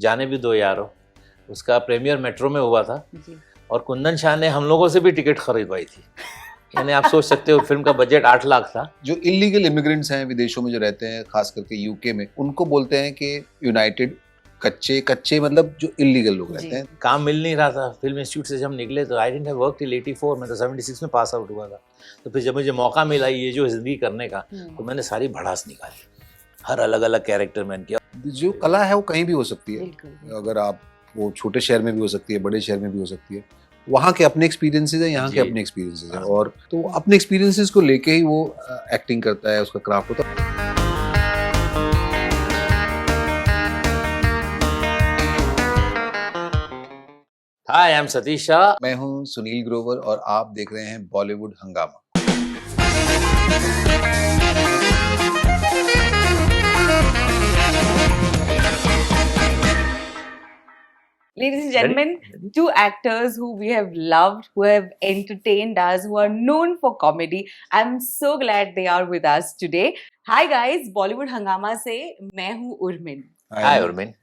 जाने भी दो यारो, उसका प्रीमियर मेट्रो में हुआ था जी। और कुंदन शाह ने हम लोगों से भी टिकट खरीदवाई थी। यानी आप सोच सकते हो फिल्म का बजट 8 लाख था। जो इलीगल इमिग्रेंट्स हैं विदेशों में जो रहते हैं, खास करके यूके में, उनको बोलते हैं कि यूनाइटेड कच्चे मतलब जो इलीगल लोग रहते हैं। काम मिल नहीं रहा था, फिल्म इंस्टीट्यूट से जब हम निकले तो I didn't have work till 84, मैं तो 76 में पास आउट हुआ था। तो फिर जब मुझे मौका मिला ये जो जिंदगी करने का, तो मैंने सारी भड़ास निकाली, हर अलग अलग कैरेक्टर मैंने किया। जो कला है वो कहीं भी हो सकती है, बिल्कुल। अगर आप वो छोटे शहर में भी हो सकती है, बड़े शहर में भी हो सकती है। वहाँ के अपने एक्सपीरियंसेस हैं, यहाँ के जी। अपने एक्सपीरियंसेस हैं, और तो अपने एक्सपीरियंसेस को लेके ही वो एक्टिंग करता है, उसका क्राफ्ट होता है। हाय, आई एम सतीश शाह। मैं हूँ सुनील ग्रोवर और आप देख रहे हैं बॉलीवुड हंगामा। Ladies and gentlemen, two actors who we have loved, who have entertained us, who are known for comedy. I'm so glad they are with us today. Hi guys, Bollywood Hangama से मैं हूँ उर्मिन। हाय उर्मिन।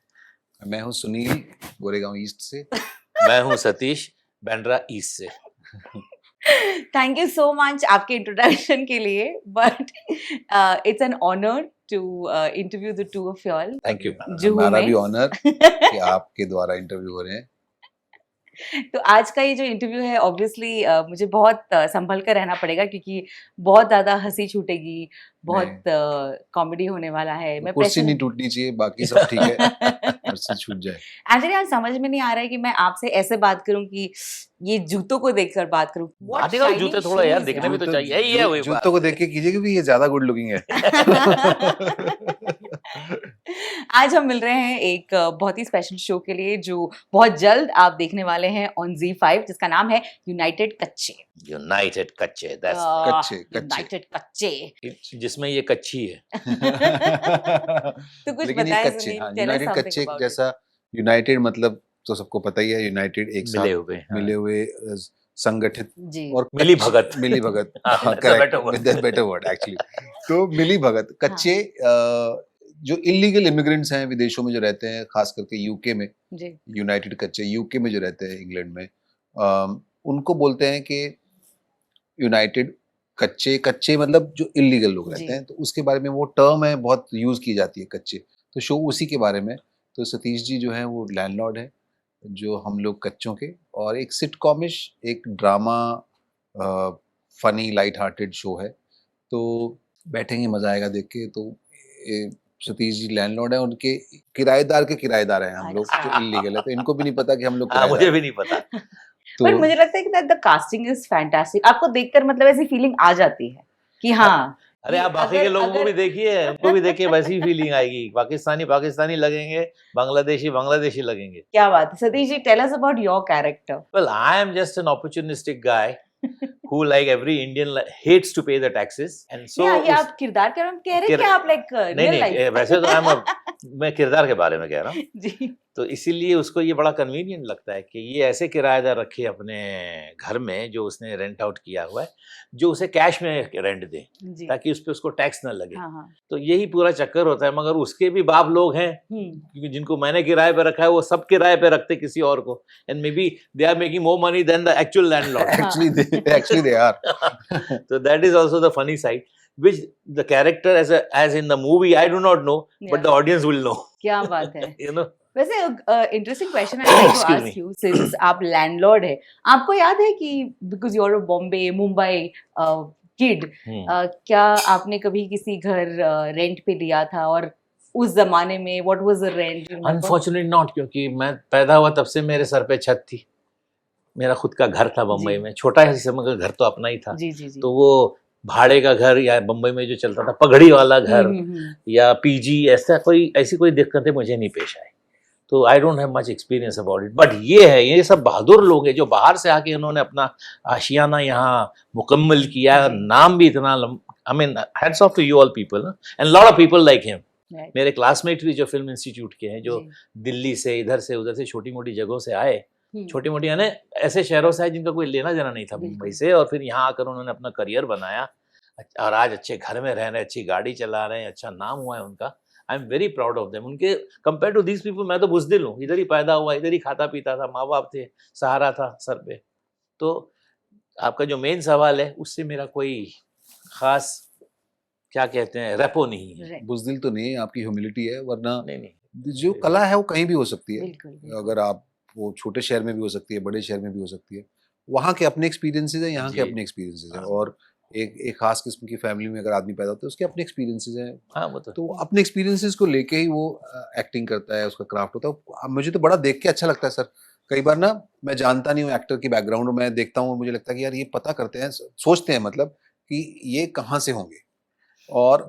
मैं हूँ सुनील, गोरेगांव ईस्ट से। मैं हूँ Satish, Bandra east से। Thank you so much आपके इंट्रोडक्शन के लिए, but it's an honor to interview the two of y'all. Thank you. हमारा भी ऑनर कि आपके द्वारा इंटरव्यू हो रहे हैं। तो आज का ये जो इंटरव्यू है ऑब्वियसली मुझे बहुत संभल कर रहना पड़ेगा, क्योंकि बहुत ज्यादा हंसी छूटेगी, बहुत कॉमेडी होने वाला है। मैं कुर्सी नहीं टूटनी चाहिए, बाकी सब ठीक है, कुर्सी छूट जाए। एक्चुअली आज समझ में नहीं आ रहा है कि मैं आपसे ऐसे बात करूं कि ये जूतों को देखकर बात करूं। जूते थोड़ा यार दिखने भी तो चाहिए। यही है वही बात। जूतों को देख के कीजिए क्योंकि ये ज्यादा गुड लुकिंग है। आज हम मिल रहे हैं एक बहुत ही स्पेशल शो के लिए, जो बहुत जल्द आप देखने वाले हैं ऑन ZEE5, जिसका नाम है यूनाइटेड कच्चे। यूनाइटेड कच्चे, यूनाइटेड कच्चे, जिसमें ये कच्ची है। तो कुछ बताएं कच्चे, यूनाइटेड कच्चे जैसा, यूनाइटेड मतलब तो सबको पता ही है, यूनाइटेड एक साथ मिले हुए, संगठित और मिली भगत बेटर वर्ड एक्चुअली। तो मिली भगत कच्चे, जो इलीगल इमिग्रेंट्स हैं विदेशों में जो रहते हैं, खास करके यूके में, यूनाइटेड कच्चे यूके में जो रहते हैं, इंग्लैंड में, उनको बोलते हैं कि यूनाइटेड कच्चे मतलब जो इलीगल लोग रहते हैं। तो उसके बारे में वो टर्म है, बहुत यूज की जाती है कच्चे। तो शो उसी के बारे में। तो सतीश जी जो है वो लैंडलॉर्ड है, जो हम लोग कच्चों के, और एक सिटकॉमिश, एक drama, funny light hearted show है। तो बैठेंगे, मजा आएगा देख के। तो सतीश जी लैंडलॉर्ड है, उनके किराएदार के किराएदार हैं हम लोग, जो इलीगल है। तो इनको भी नहीं पता कि हम लोग, मुझे भी नहीं पता। तो पर मुझे लगता है कि द कास्टिंग इज फैंटास्टिक। आपको देखकर मतलब ऐसी फीलिंग आ जाती है कि हाँ, अरे आप बाकी के लोगों को भी देखिए, उनको भी देखिए, वैसी फीलिंग आएगी। पाकिस्तानी लगेंगे, बांग्लादेशी लगेंगे। क्या बात है। Satish ji, tell us about your character. Well, I am just an opportunistic guy who like every Indian hates to pay the taxes, and so ये आप किरदार के बारे में कह रहे हैं कि आप लाइक रियल लाइफ? वैसे तो मैं किरदार के बारे में कह रहा हूँ जी। तो इसीलिए उसको ये बड़ा कन्वीनियंट लगता है कि ये ऐसे किराएदार रखे अपने घर में, जो उसने रेंट आउट किया हुआ है, जो उसे कैश में रेंट दे, ताकि उस पे उसको टैक्स न लगे। तो यही पूरा चक्कर होता है। मगर उसके भी बाप लोग हैं, क्योंकि जिनको मैंने किराए पे रखा है वो सब किराए पे रखते किसी और को, and maybe they are making more money than the actual landlord. Actually they are. So that is also the funny side, which the character as in the movie I do not know, but the audience will know. क्या बात है। You know. वैसे interesting question I want to ask you, since आप landlord है, आपको याद है कि because you are a Bombay Mumbai kid, क्या आपने कभी किसी घर रेंट पे लिया था, और उस जमाने में what was the rent? Unfortunately not, क्योंकि मैं पैदा हुआ तब से मेरे सर पे छत थी। मेरा खुद का घर था बम्बई में, छोटा है मगर घर तो अपना ही था। तो वो भाड़े का घर या बम्बई में जो चलता था पगड़ी वाला घर या पीजी, ऐसी कोई दिक्कतें मुझे नहीं पेश आई। तो I don't have much experience about it. But ये सब बहादुर लोग हैं जो बाहर से आके इन्होंने अपना आशियाना यहाँ मुकम्मल किया। नाम भी इतना, I mean hats off to you all people and lot of people like him. मेरे क्लासमेट भी जो फिल्म इंस्टीट्यूट के हैं, जो दिल्ली से, इधर से उधर से, छोटी मोटी जगहों से आए, छोटी मोटी यानी ऐसे शहरों से आए जिनका कोई लेना देना नहीं था मुंबई से, और फिर यहाँ आकर उन्होंने अपना करियर बनाया और आज अच्छे घर में रह रहे हैं, अच्छी गाड़ी चला रहे हैं, अच्छा नाम हुआ है उनका। I am very proud of them. उनके कंपेयर टू दीज पीपल मैं तो बुज़दिल हूँ, इधर ही पैदा हुआ, इधर ही खाता पीता था, माँ बाप थे, सहारा था सर पे। तो आपका जो मेन सवाल है उससे मेरा कोई खास क्या कहते हैं रेपो नहीं है। बुज़दिल तो नहीं है, आपकी ह्यूमिलिटी है, वरना नहीं जो कला है वो कहीं भी हो सकती है। बिल्कुल। अगर आप वो छोटे शहर में भी हो सकती है, बड़े शहर में भी हो सकती है। वहाँ के अपने एक्सपीरियंसेस हैं, यहाँ के अपने एक्सपीरियंसेस हैं, और एक खास किस्म की फैमिली में अगर आदमी पैदा होता है उसके अपने एक्सपीरियंसेस हैं। हाँ, वो तो अपने एक्सपीरियंसेस को लेके ही वो एक्टिंग करता है, उसका क्राफ्ट होता है। मुझे तो बड़ा देख के अच्छा लगता है सर। कई बार ना मैं जानता नहीं हूँ एक्टर की बैकग्राउंड, मैं देखता हूँ, मुझे लगता है कि यार ये पता करते हैं, सोचते हैं मतलब कि ये कहाँ से होंगे, और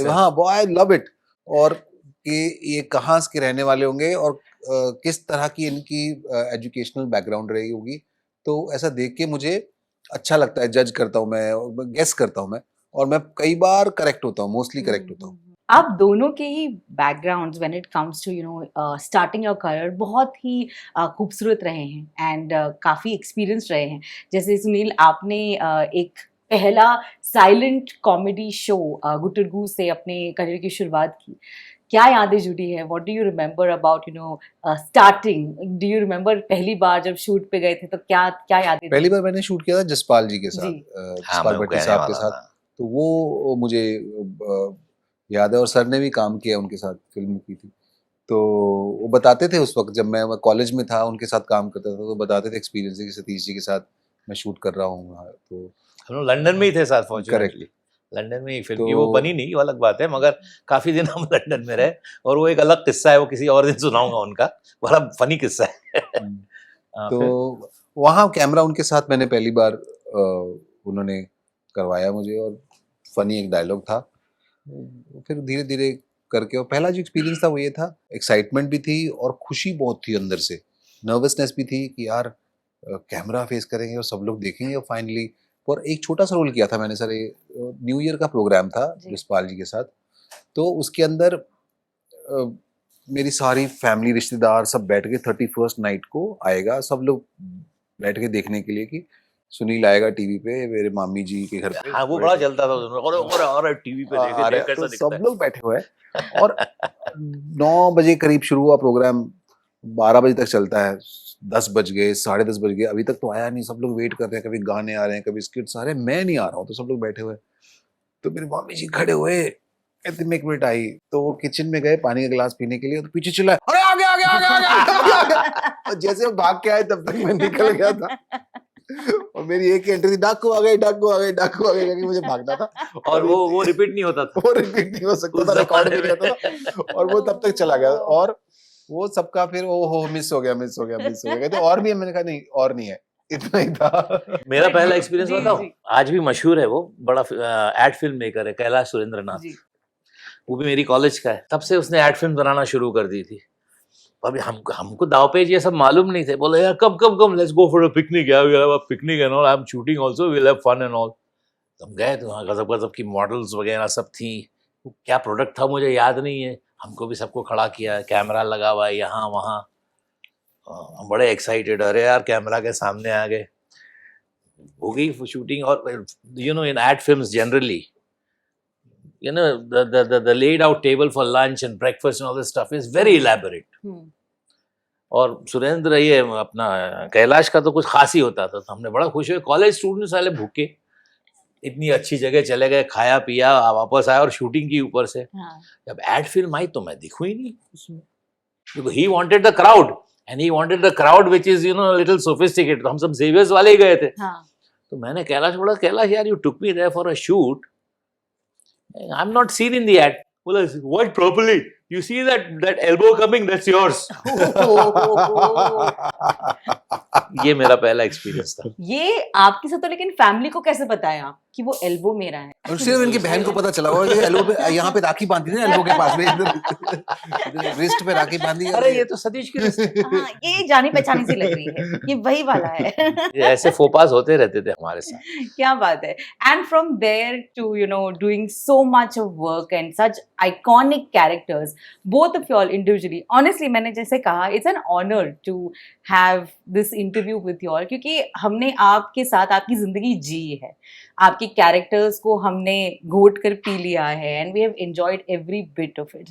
हाँ वो आई लव इट, और कि ये कहाँ के रहने वाले होंगे, और किस तरह की इनकी एजुकेशनल बैकग्राउंड रही होगी। तो ऐसा देख के मुझे अच्छा लगता है, जज करता हूँ मैं, गेस करता हूँ मैं, और मैं कई बार करेक्ट होता हूँ, मोस्टली करेक्ट होता हूँ। आप दोनों के ही backgrounds when it comes to starting your career बहुत ही खूबसूरत रहे हैं एंड काफ़ी एक्सपीरियंस रहे हैं। जैसे सुनील, आपने एक पहला साइलेंट कॉमेडी शो गुटरगू से अपने करियर की शुरुआत की। क्या यादें जुड़ी है? What do you remember about starting? Do you remember पहली बार जब शूट पे गए थे तो क्या क्या यादें? पहली बार मैंने शूट किया था जसपाल जी के साथ, जसपाल भट्टी साहब के साथ। तो वो मुझे याद है, और सर ने भी काम किया उनके साथ, फिल्म की थी। तो वो बताते थे उस वक्त जब मैं कॉलेज में था, उनके साथ काम करता था, तो बताते थे एक्सपीरियंस कि सतीश जी के साथ मैं शूट कर रहा हूँ। तो हम लोग लंदन में ही थे साथ, फॉर्चुनेटली लंदन में ही फिल्म की वो बनी नहीं, वो अलग बात है, मगर काफी दिन हम लंदन में रहे, और वो एक अलग किस्सा है, वो किसी और दिन सुनाऊंगा उनका, बड़ा फनी किस्सा है। तो वहाँ कैमरा उनके साथ मैंने पहली बार उन्होंने करवाया मुझे, और फनी एक डायलॉग था। फिर धीरे धीरे करके, और पहला जो एक्सपीरियंस था वो ये था, एक्साइटमेंट भी थी और खुशी बहुत थी अंदर से, नर्वसनेस भी थी कि यार कैमरा फेस करेंगे और सब लोग देखेंगे। और फाइनली, और एक छोटा सा रोल किया था मैंने सर, न्यू ईयर का प्रोग्राम था जसपाल जी के साथ। तो उसके अंदर मेरी सारी फैमिली, रिश्तेदार सब बैठ के 31st नाइट को आएगा, सब लोग बैठ के देखने के लिए कि सुनील आएगा टीवी पे मेरे मामी जी के घर पे। हाँ, वो बड़ा चलता था और टीवी पे देख कैसा तो दिखता सब लोग बैठे हुए हैं, और 9 बजे करीब शुरू हुआ प्रोग्राम, 12 बजे तक चलता है, 10 बज गए, 10:30 बज गए, अभी तक तो आया नहीं। सब लोग वेट कर रहे हैं, कभी गाने आ रहे हैं, कभी स्किट्स आ रहे हैं, मैं नहीं आ रहा हूँ, तो सब लोग बैठे हुए। तो मेरे मामी जी खड़े हुए, कहते में 1 मिनट आई, तो वो किचन में गए पानी का गिलास पीने के लिए, तो पीछे चिल्लाए, अरे आ गया आ गया आ गया आ गया। और जैसे वो भाग के आए तब तक मैं निकल गया था, और मेरी एक एंट्री थी, डाकू आ गए डाकू आ गए डाकू आ गए, क्योंकि मुझे भागना था। और वो रिपीट नहीं होता था, वो रिपीट नहीं हो सकता था, रिकॉर्ड भी नहीं होता था, और वो तब तक चला गया। और वो सबका फिर वो मिस हो गया मिस हो गया मिस हो गया, कहते और भी है, मैंने कहा नहीं और नहीं है, इतना ही था। मेरा पहला एक्सपीरियंस बताऊं, आज भी मशहूर है, वो बड़ा एड फिल्म मेकर है, कैलाश सुरेंद्रनाथ, वो भी मेरी कॉलेज का है। तब से उसने एड फिल्म बनाना शुरू कर दी थी। अभी हमको दावपेच ये सब मालूम नहीं थे। बोले यार come let's go for a picnic, यार we have a picnic and all, I am shooting also, we will have fun and all. हम गए तो वहाँ गजब की मॉडल्स वगैरह सब थी। क्या प्रोडक्ट था मुझे याद नहीं है। हमको भी सबको खड़ा किया, कैमरा लगा हुआ है यहाँ वहाँ, हम बड़े एक्साइटेड, अरे यार कैमरा के सामने आ गए, हो गई शूटिंग। और you know in ad films generally you know the laid out table for lunch and breakfast and all this stuff is very elaborate. और सुरेंद्र ये अपना कैलाश का तो कुछ खास ही होता था। तो हमने बड़ा खुश हुए, कॉलेज स्टूडेंट्स वाले भूखे, इतनी अच्छी जगह चले गए, खाया पिया, वापस आए और शूटिंग की ऊपर से। जब एड फिल्म आई तो मैं दिखूं ही नहीं उसमें, क्योंकि he wanted the crowd and he wanted the crowd which is little sophisticated. तो हम सब जेवियर्स वाले ही गए थे। तो मैंने कैलाश बोला, कैलाश यार you took me there for a shoot, I'm not seen in the ad. Well, watch properly. You see that elbow coming? That's yours. ये मेरा पहला एक्सपीरियंस था। ये आपके साथ तो, लेकिन फैमिली को कैसे बताया कि वो एल्बो मेरा है? और सिर्फ इनकी बहन को पता चला होगा कि एल्बो पे, यहाँ पे राखी बांधी थी ना एल्बो के पास में, इधर रिस्ट पे राखी बांधी। अरे ये तो सतीश की रिस्ट। हाँ, ये जानी पहचानी सी लग रही है, ये वही वाला है। ये ऐसे फोपास होते रहते थे हमारे साथ। क्या बात है। And from there to doing so much of work and such iconic characters, both of you all individually, honestly मैंने जैसे कहा, it's an honour to have this interview with you all, क्योंकि हमने आपके साथ आपकी जिंदगी जी है, आपके कैरेक्टर्स को हमने घोट कर पी लिया है, and we have enjoyed every bit of it.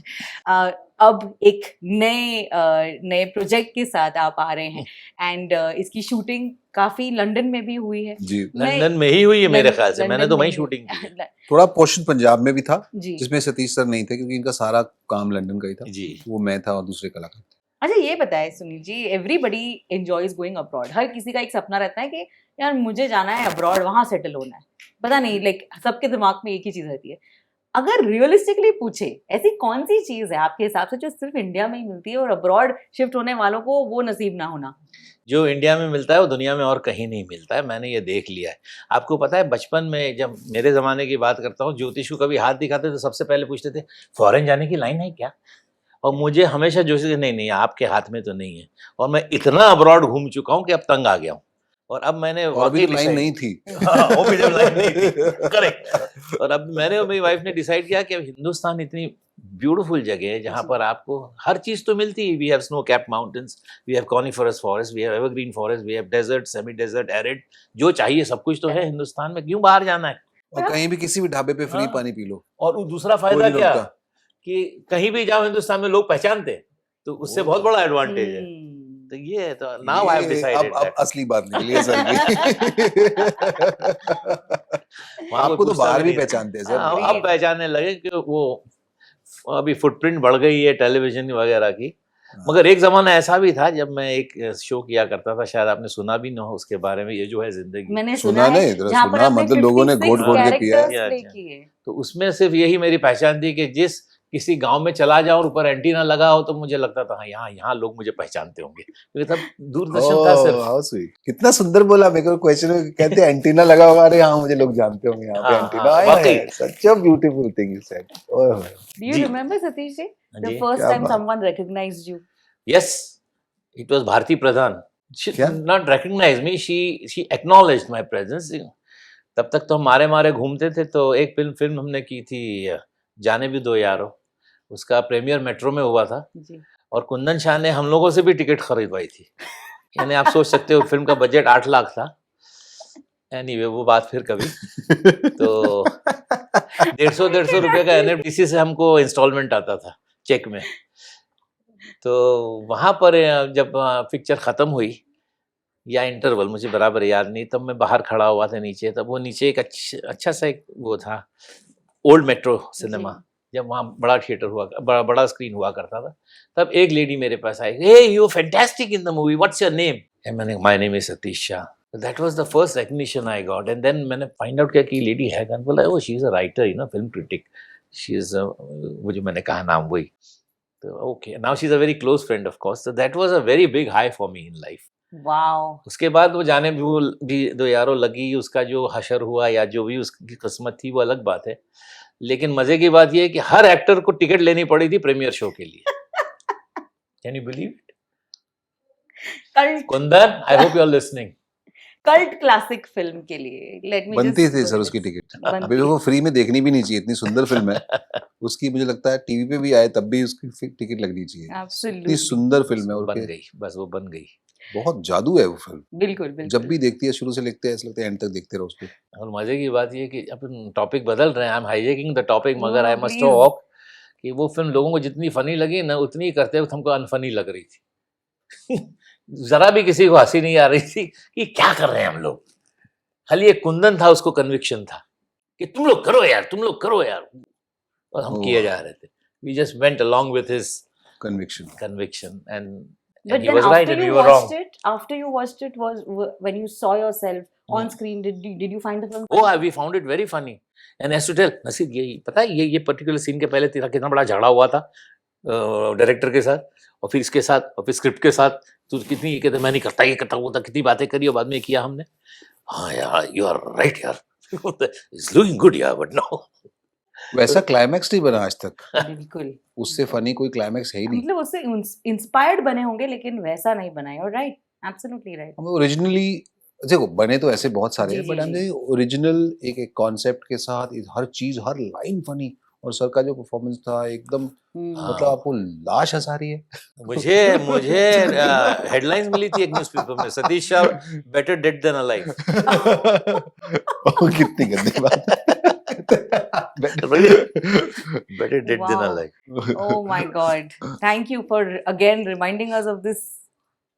अब एक नए प्रोजेक्ट के साथ आप आ रहे हैं, एंड इसकी शूटिंग काफी लंदन में भी हुई है जी। लंदन में ही हुई है मेरे ख्याल से, मैंने तो वहीं शूटिंग की है। थोड़ा पोर्शन पंजाब में भी था जी। जिसमें सतीश सर नहीं थे क्योंकि इनका सारा काम लंदन का ही था जी। वो मैं था और दूसरे कलाकार थे। अच्छा ये बताएं Sunil ji, everybody enjoys going abroad, हर किसी का एक सपना रहता है कि यार मुझे जाना है अब्रॉड, वहां सेटल होना है, पता नहीं लाइक सबके दिमाग में एक ही चीज रहती है। अगर रियलिस्टिकली पूछे, ऐसी कौन सी चीज है आपके हिसाब से जो सिर्फ इंडिया में ही मिलती है और अब्रॉड शिफ्ट होने वालों को वो नसीब ना होना? जो इंडिया में मिलता है वो दुनिया में और कहीं नहीं मिलता है, मैंने ये देख लिया है। आपको पता है बचपन में जब मेरे ज़माने की बात करता हूँ, ज्योतिष को कभी हाथ दिखाते तो सबसे पहले पूछते थे फॉरेन जाने की लाइन है क्या, और मुझे हमेशा ज्योतिष नहीं आपके हाथ में तो नहीं है, और मैं इतना अब्रॉड घूम चुका हूँ कि अब तंग आ गया हूँ। और अब मैंने अभी तो लाइन नहीं थी। हाँ, वो भी जब लाइन नहीं थी, करेक्ट। और अब मैंने और मेरी वाइफ ने डिसाइड किया कि अब हिंदुस्तान इतनी ब्यूटीफुल जगह है जहाँ पर आपको हर चीज़ तो मिलती है। We have snow cap mountains, we have coniferous forest, we have evergreen forest, we have desert, semi desert, arid, जो चाहिए सब कुछ तो है हिंदुस्तान में, क्यों बाहर जाना है। और कहीं भी किसी भी ढाबे पे फ्री हाँ। पानी पी लो। और दूसरा फायदा क्या कि कहीं भी जाओ हिंदुस्तान में लोग पहचानते हैं, तो उससे बहुत बड़ा एडवांटेज है। तो ये है, तो नाउ आई हैव डिसाइडेड अब असली बात निकली है सर आपको तो बाहर भी पहचानते हैं सर। अब पहचानने लगे कि वो अभी फुटप्रिंट बढ़ गई है टेलीविजन वगैरह की। मगर एक जमाना ऐसा भी था जब मैं एक शो किया करता था, शायद आपने सुना भी ना हो उसके बारे में, ये जो है जिंदगी। मैंने सुना नहीं, सुना मतलब लोगों ने घोट घोट के पिया है। तो उसमें सिर्फ यही मेरी पहचान थी कि जिस किसी गांव में चला जाओ और ऊपर एंटीना लगा हो तो मुझे लगता था हाँ यहाँ लोग मुझे पहचानते होंगे, क्योंकि तब दूरदर्शन था सिर्फ। हाउ स्वीट, कितना सुंदर बोला। मेरे को क्वेश्चन कहते हैं एंटीना लगा होगा, अरे हाँ मुझे लोग जानते होंगे यहाँ पे एंटीना है। Such a beautiful thing you said. Do you remember Satish ji the first time someone recognized you? Yes, it was Bharti Pradhan. She not recognized me, she acknowledged my presence. तब तक तो हम मारे घूमते थे। तो एक फिल्म हमने की थी जाने भी दो यारो, उसका प्रीमियर मेट्रो में हुआ था जी। और कुंदन शाह ने हम लोगों से भी टिकट खरीदवाई थी। यानी आप सोच सकते हो फिल्म का बजट 8 लाख था। एनीवे वो बात फिर कभी। तो 150 रुपये का NFDC से हमको इंस्टॉलमेंट आता था चेक में। तो वहाँ पर जब पिक्चर ख़त्म हुई या इंटरवल मुझे बराबर याद नहीं, तब मैं बाहर खड़ा हुआ था नीचे। तब वो नीचे एक अच्छा सा एक वो था ओल्ड मेट्रो सिनेमा, जब वहाँ बड़ा थिएटर हुआ, बड़ा स्क्रीन हुआ करता था। तब एक लेडी मेरे पास आई, hey you fantastic in the movie, what's your name? And मैंने my name is Satish Shah. That was the first recognition I got. And then मैंने फाइंड आउट किया कि लेडी है कौन। बोला oh she is a writer, you know, film critic, she is, वो जो मैंने कहा नाम वही। तो okay, now she is a very close friend of course. So that was a very big high for me in life. Wow. उसके बाद वो जाने भी दो यारों लगी, उसका जो हशर हुआ या जो भी उसकी किस्मत थी वो अलग बात है। लेकिन मजे की बात ये है कि हर एक्टर को टिकट लेनी पड़ी थी प्रीमियर शो के लिए। Can you believe it? Kundan, I hope you are listening. Cult classic film के लिए लेट मी बनती थी सर उसकी टिकट। अभी वो फ्री में देखनी भी नहीं चाहिए, इतनी सुंदर फिल्म है उसकी। मुझे लगता है टीवी पे भी आए तब भी उसकी टिकट लगनी चाहिए। इतनी सुंदर फिल्म है और बन गई, बस वो बन गई। बहुत जादू है वो फिल्म। बिल्कुल बिल्कुल। जब भी देखती है शुरू से लिखते हैं ऐसा लगता है एंड तक देखते रहो उसको। और मजे की बात ये कि अपन टॉपिक बदल रहे हैं, I am hijacking the topic, मगर आई मस्ट टॉक कि वो फिल्म लोगों को जितनी फनी लगी ना, उतनी करते वक्त हमको अनफनी लग रही थी। जरा भी किसी को हंसी नहीं आ रही थी कि क्या कर रहे हैं हम लोग। खाली एक कुंदन था, उसको कन्विक्शन था कि तुम लोग करो यार, तुम लोग करो यार, और हम किए जा रहे थे। We just went along with his conviction and he was right and we were wrong. After you watched it, was when you saw yourself on screen, did you find the film funny? Oh, we found it very funny. And I used to tell Nasir, ये पता है ये particular scene के पहले तेरा कितना बड़ा झगड़ा हुआ था डायरेक्टर के साथ, और फिर इसके साथ, और फिर स्क्रिप्ट के साथ, तू कितनी ये कहते मैं नहीं करता, ये करता, वो था, कितनी बातें करी और बाद में किया हमने। हाँ यार, यू आर राइट यार, इट्स लुकिंग गुड यार, बट नो वैसा क्लाइमैक्स नहीं बना आज तक। बिल्कुल उससे फनी कोई क्लाइमैक्स है ही नहीं। मतलब उससे इंस्पायर्ड बने होंगे लेकिन वैसा नहीं बनाया। और राइट, एब्सोल्युटली राइट। हम ओरिजिनली देखो बने तो ऐसे बहुत सारे हैं, बट हम ओरिजिनल एक कॉन्सेप्ट के साथ हर चीज, हर लाइन फनी, और सर का जो परफॉर्मेंस था एकदम, मतलब आपको लाश हंसा रही है। मुझे हेडलाइंस मिली थी एक न्यूज़पेपर में, Satish Shah better dead than alive. कितनी गंदी बात है। Better dead than alive. Oh my God. Thank you for again reminding us of this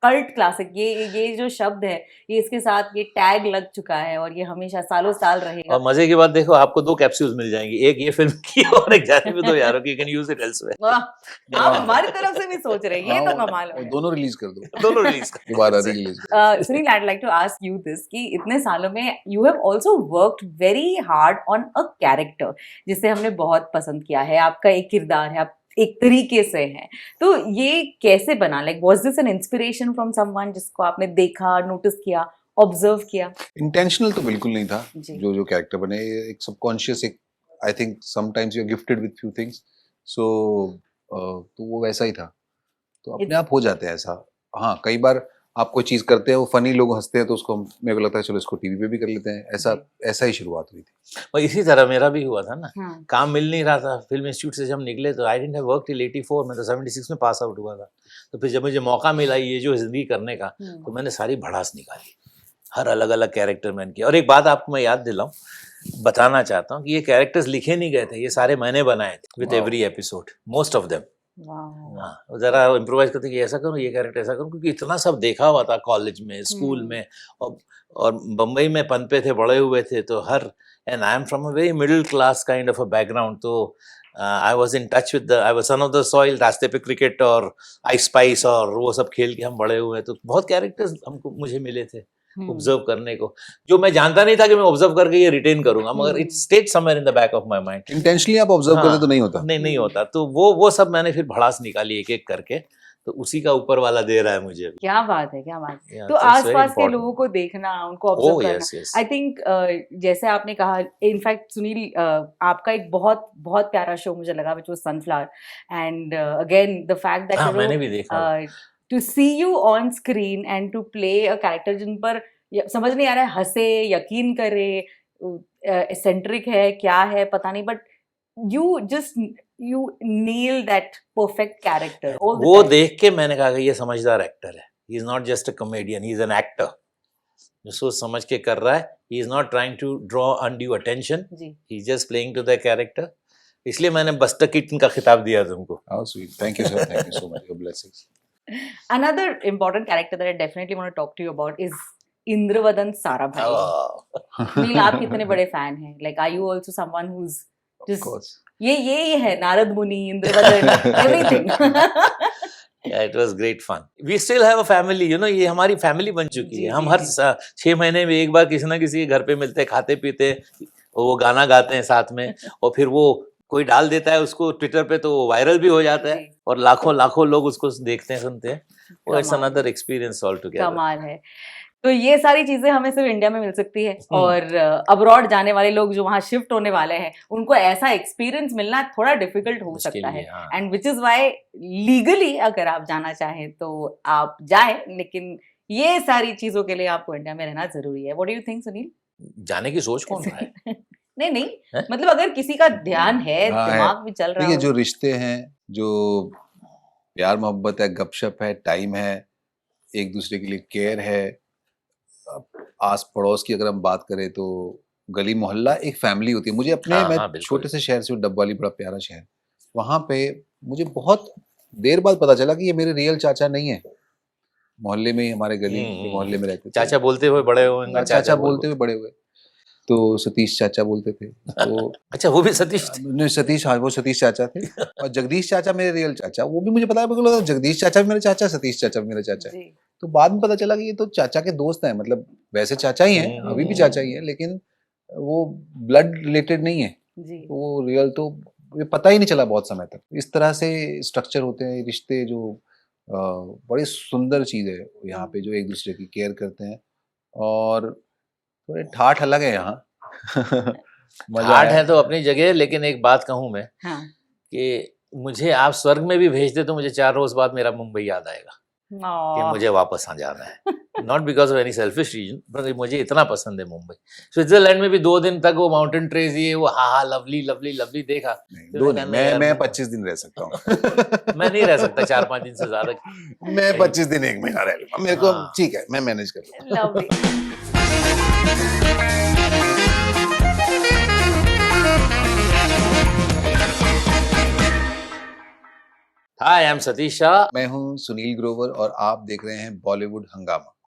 cult classic. ये जो शब्द है, ये इसके साथ ये टैग लग चुका है और ये हमेशा सालों साल रहेगा। और मजे की बात देखो, आपको 2 कैप्सूल्स मिल जाएंगी, एक ये फिल्म की और एक जाने में दो यारों की, कैन यूज इट एल्सवेयर। आप हमारी तरफ से भी सोच रहे हैं, ये तो कमाल है। दोनों रिलीज कर दो, दोनों रिलीज कर दोबारा रिलीज कर। Sunil, I'd like to ask you this कि इतने सालों में you have also worked very hard on a character जिसे हमने बहुत पसंद किया है, आपका एक किरदार है, आप एक तरीके से है, तो ये कैसे बना? Like was this an inspiration from someone जिसको आपने देखा, नोटिस किया, ऑब्जर्व किया? इंटेंशनल तो बिल्कुल नहीं था। जी। जो कैरेक्टर बने, एक सबकॉन्शियस, एक I think sometimes you are gifted with few things, so तो वो वैसा ही था, तो अपने आप हो जाते हैं ऐसा। हाँ, कई बार आप कोई चीज करते हैं, वो फनी, लोग हंसते हैं, तो उसको मेरे को लगता है चलो इसको टीवी पे भी कर लेते हैं, ऐसा ही शुरुआत हुई थी। और इसी तरह मेरा भी हुआ था ना। काम मिल नहीं रहा था, फिल्म इंस्टीट्यूट से जब निकले तो I didn't have work till 84, मैं तो 76 में पास आउट हुआ था। तो फिर जब मुझे मौका मिला ये जो जिंदगी करने का, तो मैंने सारी भड़ास निकाली, हर अलग अलग कैरेक्टर मैंने किया। और एक बात आपको मैं याद दिलाऊं, बताना चाहता हूँ कि ये कैरेक्टर्स लिखे नहीं गए थे, ये सारे मैंने बनाए थे with every episode, most of them. जरा इम्प्रोवाइज करते कि ऐसा करूँ, ये कैरेक्टर ऐसा करूँ, क्योंकि इतना सब देखा हुआ था कॉलेज में, स्कूल में, और बम्बई में पनपे थे, बड़े हुए थे, तो हर, and I am from a very middle class kind of a background, तो I was in touch with I was son of the soil, रास्ते पे क्रिकेट और आइस स्पाइस और वो सब खेल के हम बड़े हुए, तो बहुत कैरेक्टर्स मुझे मिले थे ऑब्जर्व करने को, जो मैं जानता नहीं था कि मैं ऑब्जर्व करके ये रिटेन करूंगा, मगर it stayed somewhere in the back of my mind. Intentionally आप ऑब्जर्व करते तो नहीं होता, नहीं होता, तो वो सब मैंने फिर भड़ास निकाली एक एक करके, तो उसी का ऊपर वाला दे रहा है मुझे। क्या बात है, क्या बात है। तो आसपास के लोगों को देखना, उनको ऑब्जर्व करना, आई थिंक जैसे आपने कहा, इनफैक्ट सुनील, आपका एक बहुत बहुत प्यारा शो मुझे लगा which was sunflower, and again the fact that मैंने भी देखा, to see you on screen and to play a character जिन पर समझ नहीं आ रहा है, हंसे, यकीन करे, एसेंट्रिक है, क्या है पता नहीं, but you nail that perfect character all the वो time. देख के मैंने कहा कि ये समझदार एक्टर है, he is not just a comedian, he is an actor, जो सोच समझ के कर रहा है, he is not trying to draw undue attention, he is just playing to the character, इसलिए मैंने बस्टर किटन का खिताब दिया तुमको। How sweet, thank you sir, thank you so much, your blessings. Another important character that I definitely want to talk to you about is Indravadan Sarabhai. नील, आप कितने बड़े fan हैं? Like, are you also someone who's just ये है नारद मुनि, Indravadan, everything. Yeah, it was great fun. We still have a family, you know, ये हमारी family बन चुकी है। हम हर 6 महीने में एक बार किसी ना किसी के घर पे मिलते, खाते पीते, वो गाना गाते हैं साथ में, और फिर वो कोई डाल देता है उसको ट्विटर पे, तो वायरल भी हो जाता है, और लाखों लोग उसको देखते हैं, सुनते हैं। वो it's another experience all together. कमाल है। तो ये सारी चीजें हमें सिर्फ इंडिया में मिल सकती है, और अब्रॉड जाने वाले लोग जो वहां शिफ्ट होने वाले हैं, उनको ऐसा एक्सपीरियंस मिलना थोड़ा डिफिकल्ट हो सकता है, and which is why legally अगर आप जाना चाहें तो आप जाएं, लेकिन ये सारी चीजों के लिए आपको इंडिया में रहना जरूरी है। What do you think Sunil? जाने की सोच कौन रहा है? नहीं, मतलब अगर किसी का ध्यान है, दिमाग भी चल रहा है, जो रिश्ते हैं, जो प्यार मोहब्बत है, गपशप है, टाइम है, एक दूसरे के लिए केयर है, आस पड़ोस की अगर हम बात करें तो गली मोहल्ला एक फैमिली होती है। मुझे अपने मैं छोटे से शहर से, डब्बाली बड़ा प्यारा शहर, वहां पे मुझे बहुत देर बाद पता चला कि ये मेरे रियल चाचा नहीं है। मोहल्ले में ही, हमारे गली के मोहल्ले में रहते थे। चाचा बोलते हुए बड़े हुए, चाचा बोलते हुए बड़े हुए, तो सतीश चाचा बोलते थे। तो अच्छा, वो भी सतीश? नहीं, सतीश, हाँ, वो सतीश चाचा थे। और जगदीश चाचा मेरे रियल चाचा, वो भी मुझे पता है, जगदीश चाचा भी मेरे चाचा, सतीश चाचा भी मेरे चाचा। तो बाद में पता चला कि ये तो चाचा के दोस्त हैं, मतलब वैसे चाचा ही हैं, अभी भी चाचा ही हैं, लेकिन वो ब्लड रिलेटेड नहीं है, वो रियल तो ये पता ही नहीं चला बहुत समय तक। इस तरह से स्ट्रक्चर होते हैं रिश्ते, जो बड़ी सुंदर चीज है यहाँ पे, जो एक दूसरे की केयर करते हैं। और थोड़े ठाठ अलग है यहाँ। ठाठ है तो अपनी जगह, लेकिन एक बात कहूँ मैं, कि मुझे आप स्वर्ग में भी भेज दे तो मुझे 4 रोज बाद मेरा मुंबई याद आएगा। कि मुझे वापस आ जाना है, not because of any selfish reason, but मुझे इतना पसंद है मुंबई। स्विट्जरलैंड में भी 2 दिन तक वो माउंटेन ट्रेज ये वो हा लवली लवली लवली देखा। दो नहीं, मैं 25 दिन रह सकता हूँ। मैं नहीं रह सकता 4-5 दिन से ज्यादा। मैं 25 दिन 1 महीना रह लूंगा, मेरे को हाँ। ठीक है, मैं मैनेज कर लूंगा। Lovely. Hi, I am Satish Shah. मैं हूँ सुनील ग्रोवर और आप देख रहे हैं बॉलीवुड हंगामा।